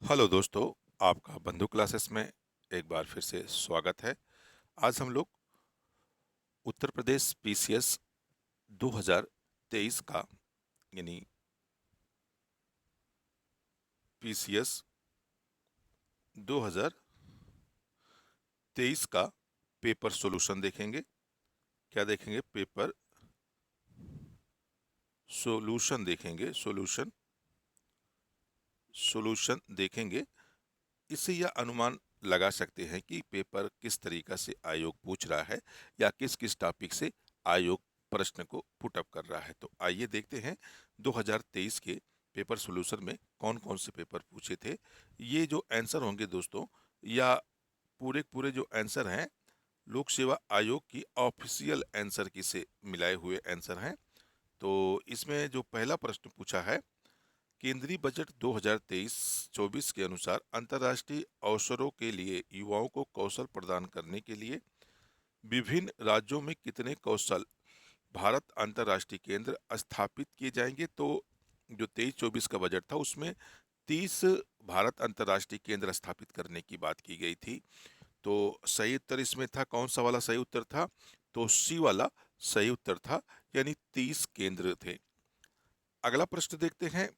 Hello दोस्तों, आपका बंधु क्लासेस में एक बार फिर से स्वागत है। आज हम लोग उत्तर प्रदेश पीसीएस 2023 का यानी पीसीएस 2023 का पेपर सॉल्यूशन देखेंगे। क्या देखेंगे? पेपर सॉल्यूशन देखेंगे। सॉल्यूशन देखेंगे। इससे यह अनुमान लगा सकते हैं कि पेपर किस तरीका से आयोग पूछ रहा है या किस किस टॉपिक से आयोग प्रश्न को पुट अप कर रहा है। तो आइए देखते हैं 2023 के पेपर सॉल्यूशन में कौन कौन से पेपर पूछे थे। ये जो आंसर होंगे दोस्तों, या पूरे पूरे जो आंसर हैं, लोक सेवा आयोग की ऑफिशियल आंसर की से मिलाए हुए आंसर हैं। तो इसमें जो पहला प्रश्न पूछा है, केंद्रीय बजट 2023-24 के अनुसार अंतर्राष्ट्रीय अवसरों के लिए युवाओं को कौशल प्रदान करने के लिए विभिन्न राज्यों में कितने कौशल भारत अंतर्राष्ट्रीय केंद्र स्थापित किए जाएंगे। तो जो 23-24 का बजट था उसमें 30 भारत अंतर्राष्ट्रीय केंद्र स्थापित करने की बात की गई थी। तो सही उत्तर इसमें था, कौन सा वाला सही उत्तर था? तो सी वाला सही उत्तर था, यानी 30 केंद्र थे। अगला प्रश्न देखते हैं।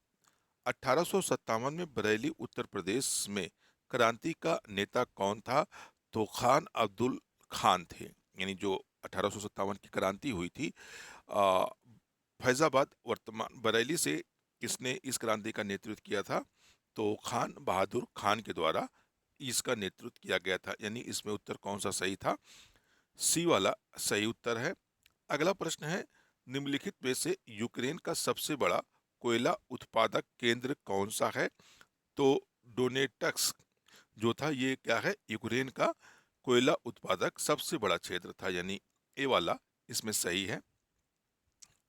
1857 में बरेली उत्तर प्रदेश में क्रांति का नेता कौन था? तो खान अब्दुल खान थे। यानी जो 1857 की क्रांति हुई थी, आ, फैजाबाद वर्तमान बरेली से किसने इस क्रांति का नेतृत्व किया था? तो खान बहादुर खान के द्वारा इसका नेतृत्व किया गया था। यानी इसमें उत्तर कौन सा सही था? सी वाला सही उत्तर है। अगला प्रश्न है, निम्नलिखित में से यूक्रेन का सबसे बड़ा कोयला उत्पादक केंद्र कौन सा है? तो डोनेटस्क जो था, ये क्या है? यूक्रेन का कोयला उत्पादक सबसे बड़ा क्षेत्र था, यानी ए वाला इसमें सही है।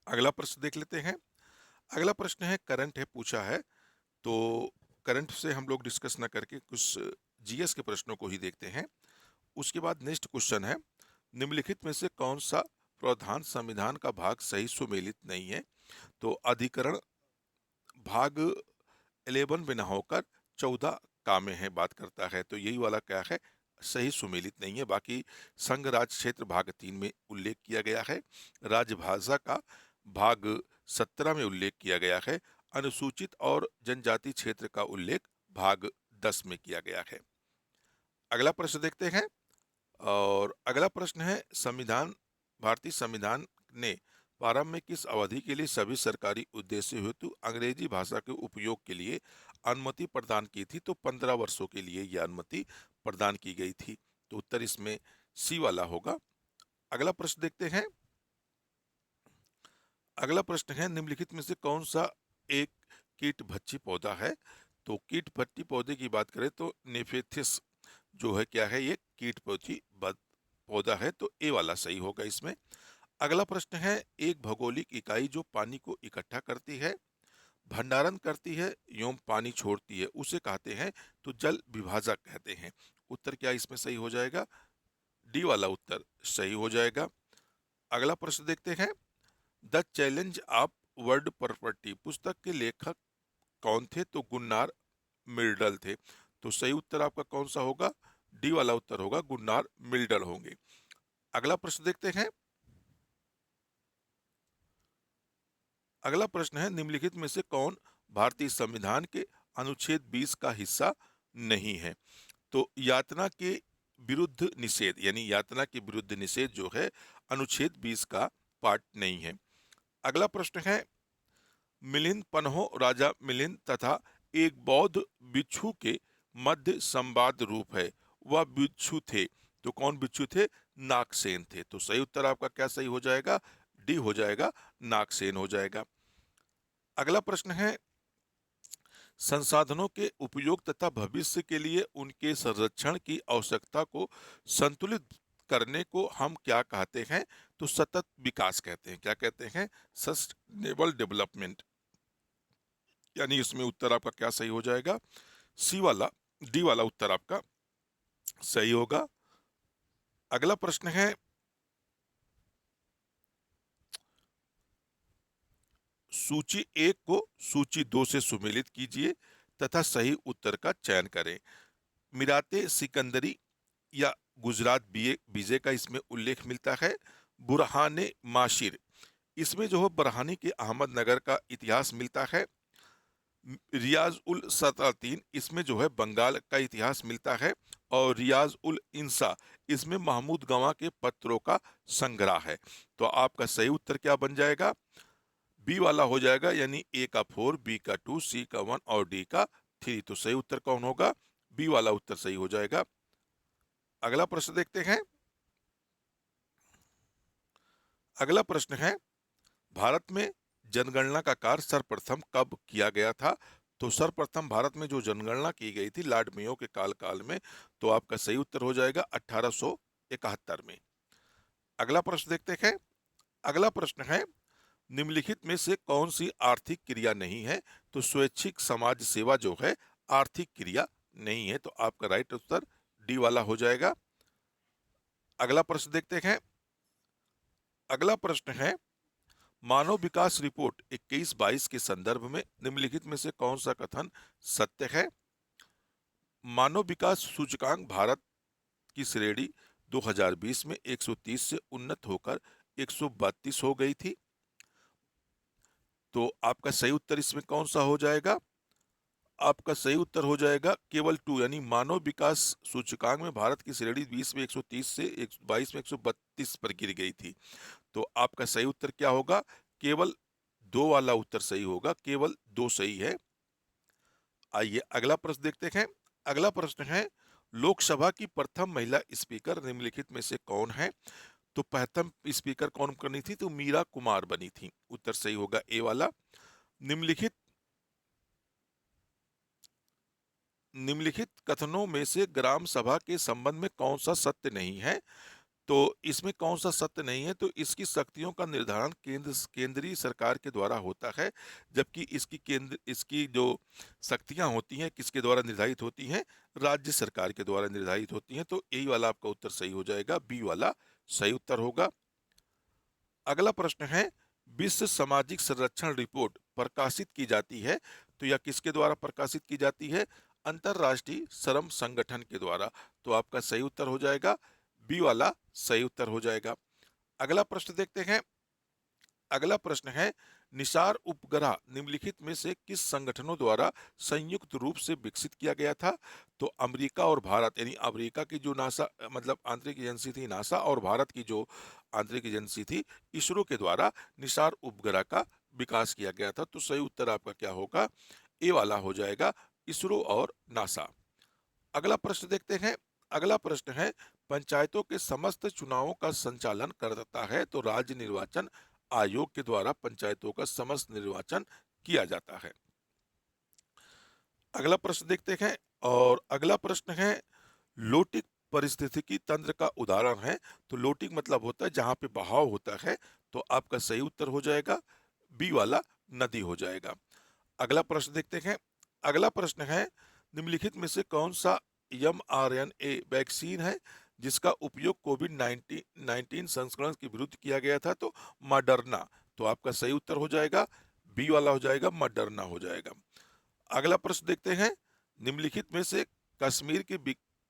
अगला प्रश्न देख लेते हैं। अगला प्रश्न है, करंट है पूछा है। तो करंट से हम लोग डिस्कस ना करके कुछ जीएस के प्रश्नों को ही देखते हैं। उसके बाद नेक्स्ट क्वेश्चन है, निम्नलिखित में से कौन सा प्रावधान संविधान का भाग सही सुमेलित नहीं है? तो अधिकरण भाग 11 में न होकर 14 का में है बात करता है, तो यही वाला क्या है? सही सुमेलित नहीं है। बाकी संघ राज क्षेत्र भाग 3 में उल्लेख किया गया है। राजभाषा का भाग 17 में उल्लेख किया गया है। अनुसूचित और जनजाति क्षेत्र का उल्लेख भाग 10 में किया गया है। अगला प्रश्न देखते हैं। और अगला प्रश्न है, संविधान भारतीय संविधान ने प्रारंभ में किस अवधि के लिए सभी सरकारी उद्देश्य हेतु अंग्रेजी भाषा के उपयोग के लिए अनुमति प्रदान की थी? तो 15 वर्षों के लिए यह अनुमति प्रदान की गई थी। तो उत्तर इसमें सी वाला होगा। अगला प्रश्न देखते हैं। अगला प्रश्न है, निम्नलिखित में से कौन सा एक कीट भक्षी पौधा है? तो कीट भक्षी पौधे की बात करें तो नेफेथिस जो है, क्या है? ये कीट भक्षी पौधा है, तो ए वाला सही होगा इसमें। अगला प्रश्न है, एक भौगोलिक इकाई जो पानी को इकट्ठा करती है, भंडारण करती है एवं पानी छोड़ती है, उसे कहते हैं? तो जल विभाजक कहते हैं। उत्तर क्या इसमें सही हो जाएगा? डी वाला उत्तर सही हो जाएगा। अगला प्रश्न देखते हैं। The challenge of world property पुस्तक के लेखक कौन थे? तो गुन्नार मिर्डल थे। तो सही उत्तर आपका कौन सा होगा? डी वाला उत्तर होगा, गुन्नार मिर्डल होंगे। अगला प्रश्न देखते हैं। अगला प्रश्न है, निम्नलिखित में से कौन भारतीय संविधान के अनुच्छेद 20 का हिस्सा नहीं है? तो यातना के विरुद्ध निषेध, यानी यातना के विरुद्ध निषेध जो है अनुच्छेद 20 का पार्ट नहीं है। अगला प्रश्न है, मिलिंद पन्हो राजा मिलिंद तथा एक बौद्ध भिक्षु के मध्य संवाद रूप है, वह भिक्षु थे। तो कौन भिक्षु थे? नागसेन थे। तो सही उत्तर आपका क्या सही हो जाएगा? डी हो जाएगा, नागसेन हो जाएगा। अगला प्रश्न है, संसाधनों के उपयोग तथा भविष्य के लिए उनके संरक्षण की आवश्यकता को संतुलित करने को हम क्या कहते हैं? तो सतत विकास कहते हैं। क्या कहते हैं? Sustainable development. यानी इसमें उत्तर आपका क्या सही हो जाएगा? सी वाला, डी वाला उत्तर आपका सही होगा। अगला प्रश्न है, सूची 1 को सूची 2 से सुमेलित कीजिए। तथा सही उत्तर का चयन करें। मिराते सिकंदरी या गुजरात बीजे का इसमें उल्लेख मिलता है। बुरहाने माशिर, इसमें जो है बरहानी के अहमदनगर का इतिहास मिलता है। रियाज उल सलातीन, इसमें जो है बंगाल का इतिहास मिलता है। और रियाज उल इंसा, इसमें महमूद गवां के पत्रों का संग्रह है। तो आपका सही उत्तर क्या बन जाएगा? बी वाला हो जाएगा, यानी ए का 4, बी का 2, सी का 1 और डी का 3। तो सही उत्तर कौन होगा? बी वाला उत्तर सही हो जाएगा। अगला प्रश्न देखते हैं। अगला प्रश्न है, भारत में जनगणना का कार्य सर्वप्रथम कब किया गया था? तो सर्वप्रथम भारत में जो जनगणना की गई थी लॉर्ड मेयो के काल में, तो आपका सही उत्तर हो जाएगा 1871 में। अगला प्रश्न देखते हैं। अगला प्रश्न है, निम्नलिखित में से कौन सी आर्थिक क्रिया नहीं है? तो स्वैच्छिक समाज सेवा जो है आर्थिक क्रिया नहीं है। तो आपका राइट उत्तर डी वाला हो जाएगा। अगला प्रश्न देखते हैं। अगला प्रश्न है, मानव विकास रिपोर्ट 21-22 के संदर्भ में निम्नलिखित में से कौन सा कथन सत्य है? मानव विकास सूचकांक भारत की श्रेणी 2020 में 130 से उन्नत होकर 132 हो गई थी। तो आपका सही उत्तर इसमें कौन सा हो जाएगा? आपका सही उत्तर हो जाएगा केवल 2, यानी मानव विकास सूचकांक में भारत की श्रेणी 20 में 130 से 22 में 132 पर गिर गई थी। तो आपका सही उत्तर क्या होगा? केवल 2 वाला उत्तर सही होगा, केवल 2 सही है। आइए अगला प्रश्न देखते हैं। अगला प्रश्न है, लोकसभा की प्रथम महिला स्पीकर निम्नलिखित में से कौन है? तो प्रथम स्पीकर कौन बनी थी? तो मीरा कुमार बनी थी। उत्तर सही होगा ए वाला। निम्नलिखित निम्नलिखित कथनों में से ग्राम सभा के संबंध में कौन सा सत्य नहीं है? तो इसमें कौन सा सत्य नहीं है? तो इसकी शक्तियों का निर्धारण केंद्रीय सरकार के द्वारा होता है, जबकि इसकी जो शक्तियां होती हैं किसके द्वारा निर्धारित होती हैं? राज्य सरकार के द्वारा निर्धारित होती हैं। तो यही वाला आपका उत्तर सही हो जाएगा, बी वाला सही उत्तर होगा। अगला प्रश्न है, विश्व सामाजिक संरक्षण रिपोर्ट प्रकाशित की जाती है, तो यह किसके द्वारा प्रकाशित की जाती है? अंतरराष्ट्रीय श्रम संगठन के द्वारा। तो आपका सही उत्तर हो जाएगा, बी वाला सही उत्तर हो जाएगा। अगला प्रश्न देखते हैं। अगला प्रश्न है, निसार उपग्रह निम्नलिखित में से किस संगठनों द्वारा संयुक्त रूप से विकसित किया गया था? तो अमेरिका और भारत, यानी अमेरिका की जो नासा मतलब आंतरिक एजेंसी थी नासा, और भारत की जो आंतरिक एजेंसी थी इसरो के द्वारा निसार उपग्रह का विकास किया गया था। तो सही उत्तर आपका क्या होगा? ए वाला हो जाएगा, इसरो और नासा। अगला प्रश्न देखते हैं। अगला प्रश्न है, पंचायतों के समस्त चुनावों का संचालन करता है, तो राज्य निर्वाचन आयोग के द्वारा पंचायतों का समस्त निर्वाचन किया जाता है। अगला प्रश्न देखते हैं। और अगला प्रश्न है, लोटिक परिस्थितिकी तंत्र का उदाहरण है। तो लोटिक मतलब होता है जहां पे बहाव होता है। तो आपका सही उत्तर हो जाएगा, बी वाला नदी हो जाएगा। अगला प्रश्न देखते हैं। अगला प्रश्न है, निम्नलिखित में से कौन सा mRNA वैक्सीन है जिसका उपयोग कोविड 19 संस्करण के विरुद्ध किया गया था? तो मडरना। तो आपका सही उत्तर हो जाएगा, बी वाला हो जाएगा, मडरना हो जाएगा। अगला प्रश्न देखते हैं। निम्नलिखित में से कश्मीर के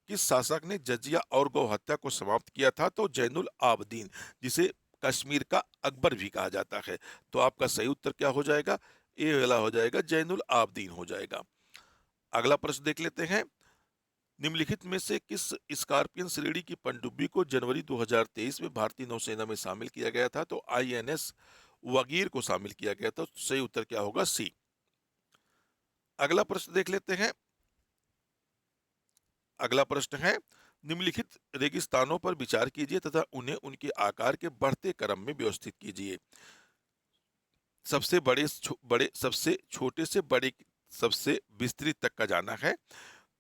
किस शासक ने जजिया और गौ हत्या को समाप्त किया था? तो जैनुल आबदीन, जिसे कश्मीर का अकबर भी कहा जाता है। तो आपका सही उत्तर क्या हो जाएगा? ए वाला हो जाएगा, जैनुल आबदीन हो जाएगा। अगला प्रश्न देख लेते हैं। निम्नलिखित में से किस स्कॉर्पियन श्रेणी की पनडुब्बी को जनवरी 2023 में भारतीय नौसेना में शामिल किया गया था? तो आईएनएस वगीर को शामिल किया गया था। तो सही उत्तर क्या होगा? सी। अगला प्रश्न देख लेते हैं। अगला प्रश्न है, निम्नलिखित रेगिस्तानों पर विचार कीजिए तथा उन्हें उनके आकार के बढ़ते क्रम में व्यवस्थित कीजिए। सबसे बड़े सबसे छोटे से बड़े सबसे विस्तृत तक का जाना है।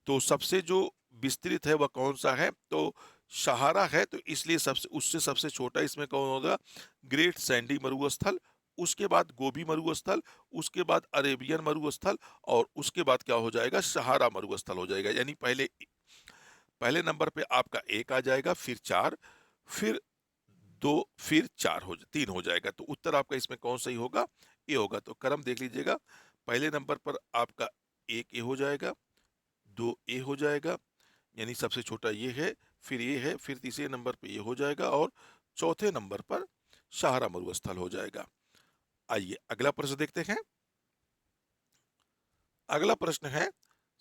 तो सबसे जो विस्तृत है वह कौन सा है? तो सहारा है। तो इसलिए उससे सबसे छोटा इसमें कौन होगा? ग्रेट सैंडी मरुस्थल। उसके बाद गोबी मरुस्थल, उसके बाद अरेबियन मरुस्थल, और उसके बाद क्या हो जाएगा? सहारा मरुस्थल हो जाएगा। यानी पहले नंबर पे आपका एक आ जाएगा, फिर 4, फिर 2, फिर 3 हो जाएगा। तो उत्तर आपका इसमें कौन सही होगा? ए होगा। तो क्रम देख लीजिएगा। पहले नंबर पर आपका एक ए हो जाएगा, दो ए हो जाएगा, यानी सबसे छोटा ये है, फिर ये है, फिर तीसरे नंबर पे ये हो जाएगा और चौथे नंबर पर शाहरा मरुस्थल हो जाएगा। आइए अगला प्रश्न देखते हैं। अगला प्रश्न है,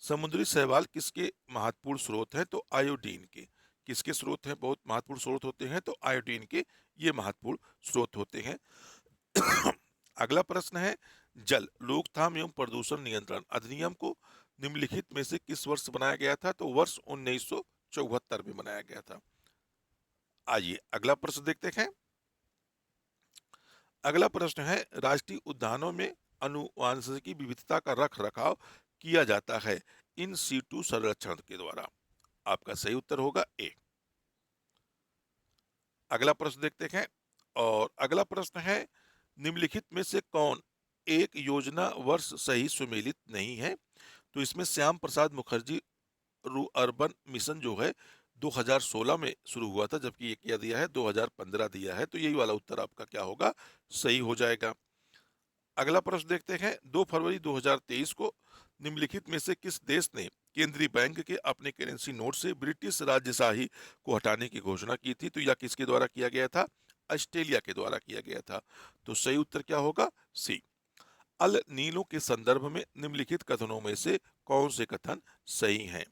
समुद्री शैवाल किसके महत्वपूर्ण स्रोत हैं? तो आयोडीन के। किसके स्रोत हैं? बहुत महत्वपूर्ण स्रोत होते हैं, तो आयोडीन के ये महत्वपूर्ण स्रोत होते हैं। अगला प्रश्न है, जल रोकथाम एवं प्रदूषण नियंत्रण अधिनियम को निम्नलिखित में से किस वर्ष बनाया गया था? तो वर्ष 1974 में बनाया गया था। आइए अगला प्रश्न देखते हैं। अगला प्रश्न है, राष्ट्रीय उद्यानों में आनुवांशिकी विविधता का रख रखाव किया जाता है इन सीटू संरक्षण के द्वारा। आपका सही उत्तर होगा ए। अगला प्रश्न देखते हैं और अगला प्रश्न है, निम्नलिखित में से कौन एक योजना वर्ष सही सुमेलित नहीं है? तो इसमें श्याम प्रसाद मुखर्जी अर्बन मिशन जो है 2016 में शुरू हुआ था, जबकि ये क्या दिया है 2015 दिया है, तो यही वाला उत्तर आपका क्या होगा? सही हो जाएगा। अगला प्रश्न देखते हैं, 2 फरवरी 2023 को निम्नलिखित में से किस देश ने केंद्रीय बैंक के अपने करेंसी नोट से ब्रिटिश राजशाही को हटाने की घोषणा की थी? तो यह किसके द्वारा किया गया था? ऑस्ट्रेलिया के द्वारा किया गया था। तो सही उत्तर क्या होगा? सी। अल नीनो के संदर्भ में निम्नलिखित कथनों में से कौन से कथन सही हैं?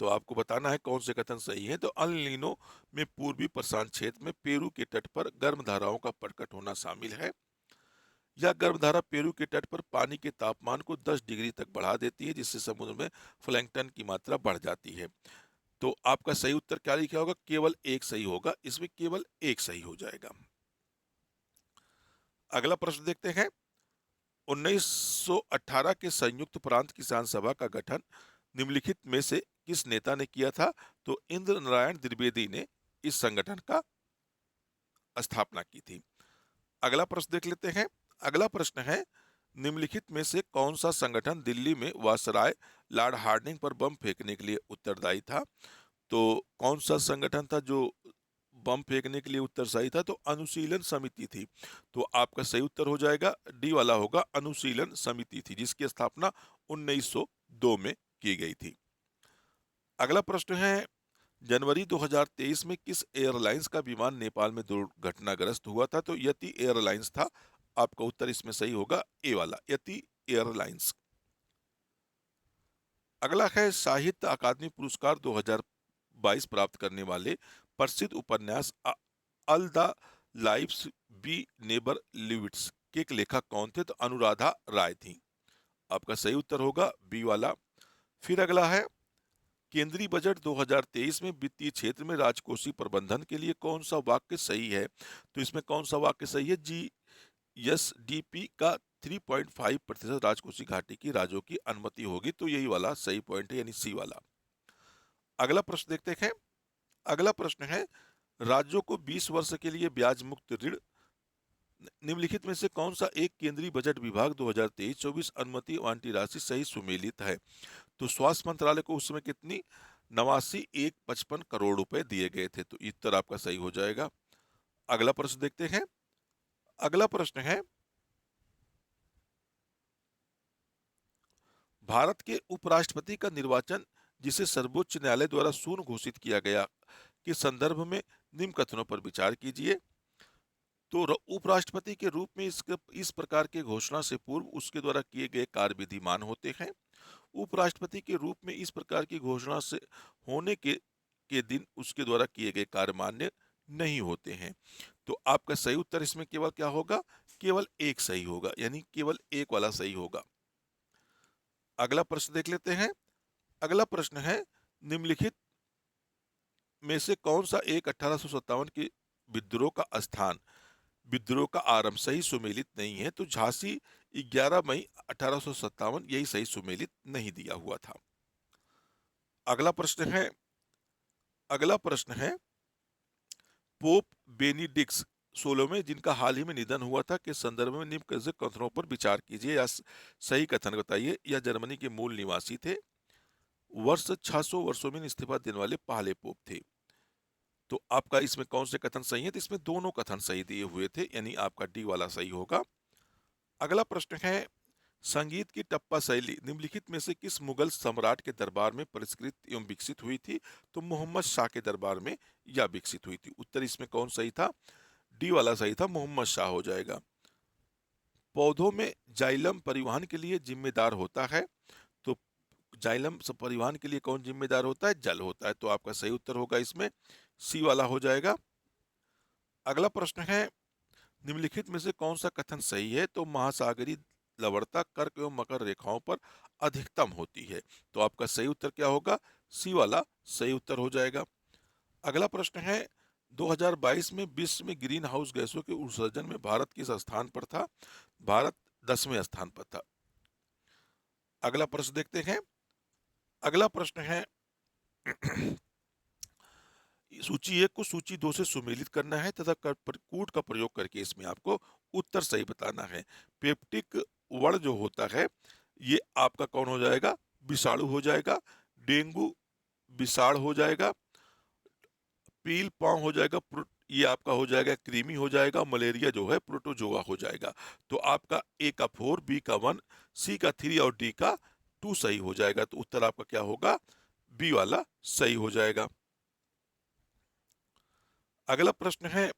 तो आपको बताना है कौन से कथन सही है। तो अल नीनो में पूर्वी प्रशांत क्षेत्र में पेरू के तट पर गर्म धाराओं का प्रकट होना शामिल है। यह गर्भधारा पेरू के तट पर पानी के तापमान को 10 डिग्री तक बढ़ा देती है, जिससे समुद्र में प्लैंकटन की मात्रा बढ़ जाती है। तो आपका सही उत्तर क्या लिखा होगा? केवल एक सही होगा, इसमें केवल एक सही हो जाएगा। अगला प्रश्न देखते हैं। 1918 के संयुक्त प्रांत किसान सभा का गठन निम्नलिखित में से किस नेता ने किया था? तो इंद्र नारायण द्विवेदी ने इस संगठन का स्थापना की थी। अगला प्रश्न देख लेते हैं। अगला प्रश्न है, निम्नलिखित में से कौन सा संगठन दिल्ली में वायसराय लॉर्ड हार्डिंग पर बम फेंकने के लिए उत्तरदायी था? तो कौन सा संगठन था जो बम फेंकने के लिए उत्तरदायी था? तो अनुशीलन समिति थी। तो आपका सही उत्तर हो जाएगा डी वाला होगा, अनुशीलन समिति थी, जिसकी स्थापना 1902 में की गई थी। अगला प्रश्न है, जनवरी 2023 में किस एयरलाइंस का विमान नेपाल में दुर्घटनाग्रस्त हुआ था? तो यति एयरलाइंस था। आपका उत्तर इसमें सही होगा ए वाला, यति एयरलाइंस। अगला है, साहित्य अकादमी पुरस्कार 2022 प्राप्त करने वाले प्रसिद्ध उपन्यास all the lives we never lived के एक लेखक कौन थे? तो अनुराधा राय थी। आपका सही उत्तर होगा बी वाला। फिर अगला है, केंद्रीय बजट 2023 में वित्तीय क्षेत्र में राजकोषीय प्रबंधन के लिए कौन सा वाक्य सही है? तो इसमें कौन सा वाक्य सही है? जीएसडीपी का 3.5% राजकोषीय घाटे की राज्यों की अनुमति होगी। तो यही वाला सही पॉइंट है, यानी सी वाला। अगला प्रश्न देखते हैं। अगला प्रश्न है, राज्यों को 20 वर्ष के लिए ब्याज मुक्त ऋण निम्नलिखित में से कौन सा एक केंद्रीय बजट विभाग 2023-24 अनुमति वांटी राशि सही सुमेलित है? तो स्वास्थ्य मंत्रालय को उस समय कितनी 89,155 करोड़ रुपए दिए गए थे। तो उत्तर आपका सही हो जाएगा। अगला प्रश्न देखते हैं। अगला प्रश्न है, भारत के उपराष्ट्रपति का निर्वाचन जिसे सर्वोच्च न्यायालय द्वारा शून्य घोषित किया गया के संदर्भ में निम्न कथनों पर विचार कीजिए। तो उपराष्ट्रपति के रूप में इस प्रकार के घोषणा से पूर्व उसके द्वारा किए गए कार्य विधिमान होते हैं। उपराष्ट्रपति के रूप में इस प्रकार की घोषणा से होने के दिन उसके द्वारा किए गए कार्य मान्य नहीं होते हैं। तो आपका सही उत्तर इसमें केवल क्या होगा? केवल एक सही होगा, यानी केवल एक वाला सही होगा। अगला प्रश्न देख लेते हैं। अगला प्रश्न है, निम्नलिखित में से कौन सा एक 1857 के विद्रोह का स्थान, विद्रोह का आरंभ सही सुमेलित नहीं है? तो झांसी 11 मई 1857 यही सही सुमेलित नहीं दिया हुआ था। अगला प्रश्न है। अगला प्रश्न है, पोप बेनिडिक्स 16वें जिनका हाल ही में निधन हुआ था के संदर्भ में निम्न कथनों पर विचार कीजिए या सही कथन बताइए। यह जर्मनी के मूल निवासी थे। वर्ष 600 वर्षों में इस्तीफा देने वाले पहले पोप थे। तो आपका इसमें कौन से कथन सही है? तो इसमें दोनों कथन सही दिए हुए थे, यानी आपका डी वाला सही होगा। अगला प्रश्न है, संगीत की टप्पा शैली निम्नलिखित में से किस मुगल सम्राट के दरबार में परिष्कृत एवं विकसित हुई थी? तो मोहम्मद शाह के दरबार में यह विकसित हुई थी। उत्तर इसमें कौन सही था? डी वाला सही था, मोहम्मद शाह हो जाएगा। पौधों में जाइलम परिवहन के लिए जिम्मेदार होता है, तो जाइलम परिवहन के लिए कौन जिम्मेदार होता है? जल होता है, तो आपका सही उत्तर होगा इसमें सी वाला हो जाएगा। अगला प्रश्न है, निम्नलिखित में से कौन सा कथन सही है? तो महासागरीय लवणता कर्क एवं मकर रेखाओं पर अधिकतम होती है, तो आपका सही उत्तर क्या होगा? सी वाला सही उत्तर हो जाएगा। अगला प्रश्न है, 2022 में विश्व में ग्रीन हाउस गैसों के उत्सर्जन में भारत किस स्थान पर था? भारत 10वें स्थान पर था। अगला प्रश्न देखते हैं। अगला प्रश्न है, सूची एक को सूची दो से सुमेलित करना है तथा कूट का प्रयोग करके इसमें आपको उत्तर सही बताना है। पेप्टिक वर्ण जो होता है ये आपका कौन हो जाएगा? विषाणु हो जाएगा। डेंगू विषाण हो जाएगा। पील पाँव हो जाएगा, ये आपका हो जाएगा क्रीमी हो जाएगा। मलेरिया जो है प्रोटोजोआ हो जाएगा। तो आपका ए का 4, बी का 1, सी का 3 और डी का 2 सही हो जाएगा। तो उत्तर आपका क्या होगा? बी वाला सही हो जाएगा। अगला प्रश्न है,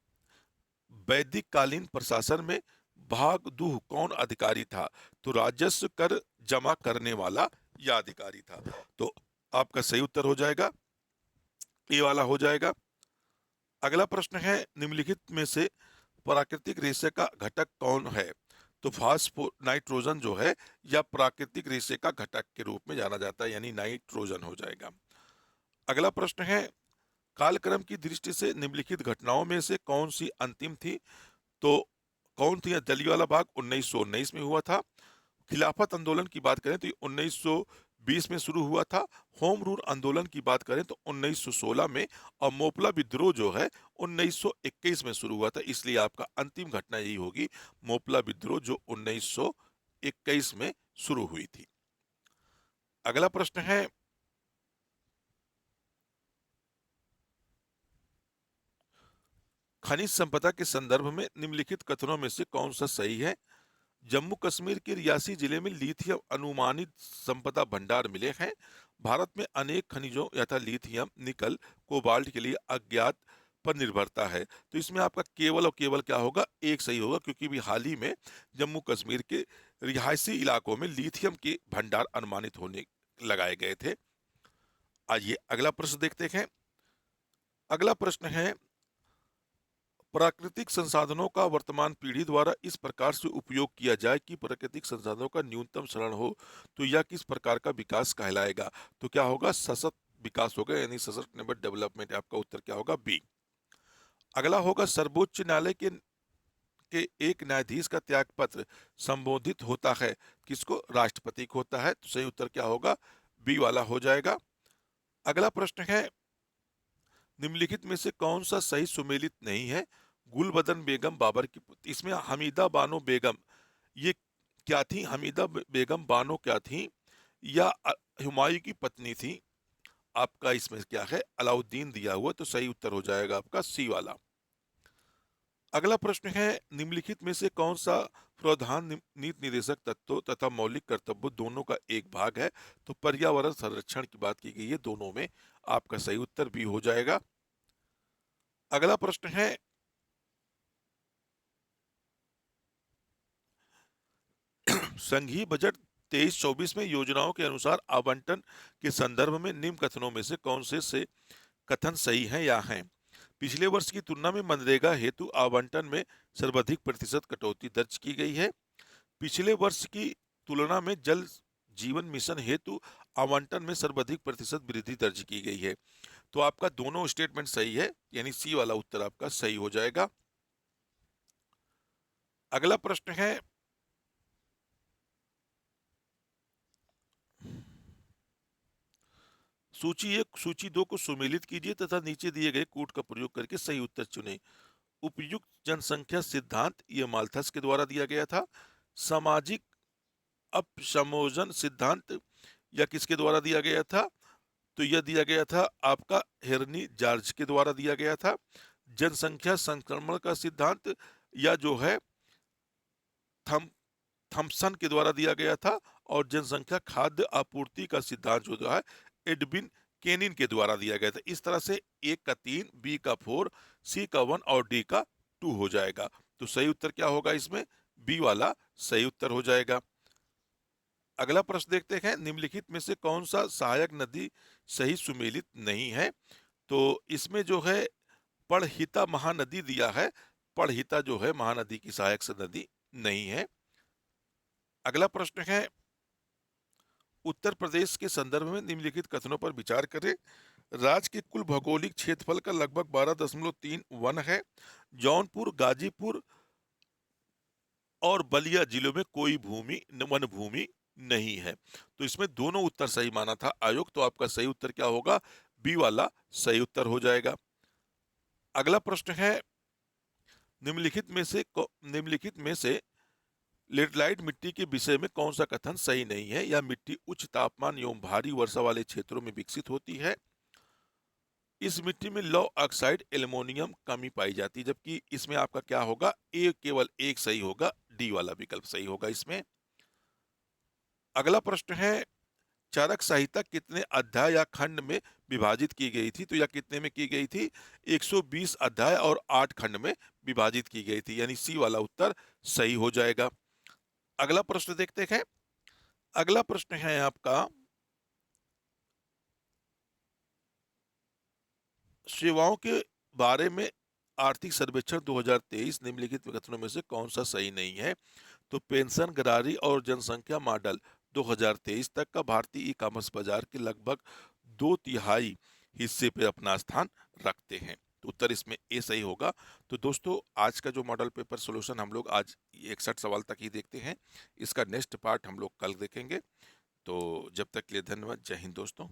वैदिक कालीन प्रशासन में भागदूह कौन अधिकारी था? तो राजस्व कर जमा करने वाला यह अधिकारी था। तो आपका सही उत्तर हो जाएगा, ए वाला हो जाएगा। अगला प्रश्न है, निम्नलिखित में से प्राकृतिक रेशे का घटक कौन है? तो फास्फो नाइट्रोजन जो है यह प्राकृतिक रेशे का घटक के रूप में जाना जाता है, यानी नाइट्रोजन हो जाएगा। अगला प्रश्न है, कालक्रम की दृष्टि से निम्नलिखित घटनाओं में से कौन सी अंतिम थी? तो कौन थी? जलियांवाला बाग 1919 में हुआ था। खिलाफत आंदोलन की बात करें तो 1920 में शुरू हुआ था। होम रूल आंदोलन की बात करें तो 1916 में, और मोपला विद्रोह जो है 1921 में शुरू हुआ था। इसलिए आपका अंतिम घटना यही होगी, मोपला विद्रोह जो 1921 में शुरू हुई थी। अगला प्रश्न है, खनिज संपदा के संदर्भ में निम्नलिखित कथनों में से कौन सा सही है? जम्मू कश्मीर के रियासी जिले में लिथियम अनुमानित संपदा भंडार मिले हैं। भारत में अनेक खनिजों यथा लिथियम, निकल, कोबाल्ट के लिए अज्ञात पर निर्भरता है। तो इसमें आपका केवल और केवल क्या होगा? एक सही होगा, क्योंकि भी हाल ही में जम्मू कश्मीर के रिहायशी इलाकों में लिथियम के भंडार अनुमानित होने लगाए गए थे। आइए अगला प्रश्न देखते हैं। अगला प्रश्न है, प्राकृतिक संसाधनों का वर्तमान पीढ़ी द्वारा इस प्रकार से उपयोग किया जाए कि प्राकृतिक संसाधनों का न्यूनतम शरण हो, तो यह किस प्रकार का विकास कहलाएगा? तो क्या होगा? सशक्त विकास होगा, यानी सस्टेनेबल डेवलपमेंट। आपका उत्तर क्या होगा? बी। अगला होगा, सर्वोच्च न्यायालय के एक न्यायाधीश का त्याग पत्र संबोधित होता है किसको? राष्ट्रपति को होता है। तो सही उत्तर क्या होगा? बी वाला हो जाएगा। अगला प्रश्न है, निम्नलिखित में से कौन सा सही सुमेलित नहीं है? गुलबदन बेगम बाबर की पुत्री। इसमें हमीदा बानो बेगम ये क्या थी? हमीदा बेगम बानो क्या थी? या हुमायूं की पत्नी थी? आपका इसमें क्या है? अलाउद्दीन दिया हुआ, तो सही उत्तर हो जाएगा आपका सी वाला। अगला प्रश्न है, निम्नलिखित में से कौन सा प्रधान नीति निर्देशक तत्वों तथा मौलिक कर्तव्यों दोनों का एक भाग है? तो पर्यावरण संरक्षण की बात की गई है दोनों में। आपका सही उत्तर भी हो जाएगा। अगला प्रश्न है, संघीय बजट 23-24 में योजनाओं के अनुसार आवंटन के संदर्भ में निम्न कथनों में से कौन से कथन सही हैं या हैं? पिछले वर्ष की तुलना में मनरेगा हेतु आवंटन में सर्वाधिक प्रतिशत कटौती दर्ज की गई है। पिछले वर्ष की तुलना में जल जीवन मिशन हेतु आवंटन में सर्वाधिक प्रतिशत वृद्धि दर्ज की गई है। तो आपका दोनों स्टेटमेंट सही है, यानी सी वाला उत्तर आपका सही हो जाएगा। अगला प्रश्न है, सूची एक सूची दो को सुमेलित कीजिए तथा नीचे दिए गए कूट का प्रयोग करके सही उत्तर चुनें। उपयुक्त जनसंख्या सिद्धांत ये माल्थस के द्वारा दिया गया था। सामाजिक अपसमोजन सिद्धांत या किसके द्वारा दिया गया था? तो यह दिया गया था आपका हेरनी जॉर्ज के द्वारा दिया गया था। जनसंख्या संक्रमण का सिद्धांत या जो है थम थॉम्सन के द्वारा दिया गया था, और जनसंख्या खाद्य आपूर्ति का सिद्धांत जो है एडविन केनिन के द्वारा दिया गया था। इस तरह से ए का 3, बी का 4, सी का 1 और डी का 2 हो जाएगा। तो सही उत्तर क्या होगा इसमें? बी वाला सही उत्तर हो जाएगा। अगला प्रश्न देखते हैं, निम्नलिखित में से कौन सा सहायक नदी सही सुमेलित नहीं है? तो इसमें जो है पड़हिता महानदी दिया है। पड़हिता जो है महानदी की सहायक से नदी नहीं है। अगला प्रश्न है, उत्तर प्रदेश के संदर्भ में निम्नलिखित कथनों पर विचार करें। राज्य के कुल भौगोलिक क्षेत्रफल का लगभग 12.3 वन है। जौनपुर, गाजीपुर और बलिया जिलों में कोई वन भूमि नहीं है। तो इसमें दोनों उत्तर सही माना था आयोग, तो आपका सही उत्तर क्या होगा? बी वाला सही उत्तर हो जाएगा। अगला प्रश्न है, निम्नलिखित में से लेटराइट मिट्टी के विषय में कौन सा कथन सही नहीं है? यह मिट्टी उच्च तापमान एवं भारी वर्षा वाले क्षेत्रों में विकसित होती है। इस मिट्टी में लौह ऑक्साइड एल्युमिनियम कमी पाई जाती है। जबकि इसमें आपका क्या होगा? ए केवल एक सही होगा, डी वाला विकल्प सही होगा इसमें। अगला प्रश्न है, चरक संहिता कितने अध्याय या खंड में विभाजित की गई थी? तो यह कितने में की गई थी? 120 अध्याय और 8 खंड में विभाजित की गई थी, यानी सी वाला उत्तर सही हो जाएगा। अगला प्रश्न देखते हैं। अगला प्रश्न है आपका, सेवाओं के बारे में आर्थिक सर्वेक्षण 2023 निम्नलिखित कथनों में से कौन सा सही नहीं है? तो पेंशन, गरारी और जनसंख्या मॉडल 2023 तक का भारतीय ई कॉमर्स बाजार के लगभग 2/3 हिस्से पे अपना स्थान रखते हैं। तो उत्तर इसमें ए सही होगा। तो दोस्तों, आज का जो मॉडल पेपर सोल्यूशन हम लोग आज 61 सवाल तक ही देखते हैं। इसका नेक्स्ट पार्ट हम लोग कल देखेंगे। तो जब तक के लिए धन्यवाद। जय हिंद दोस्तों।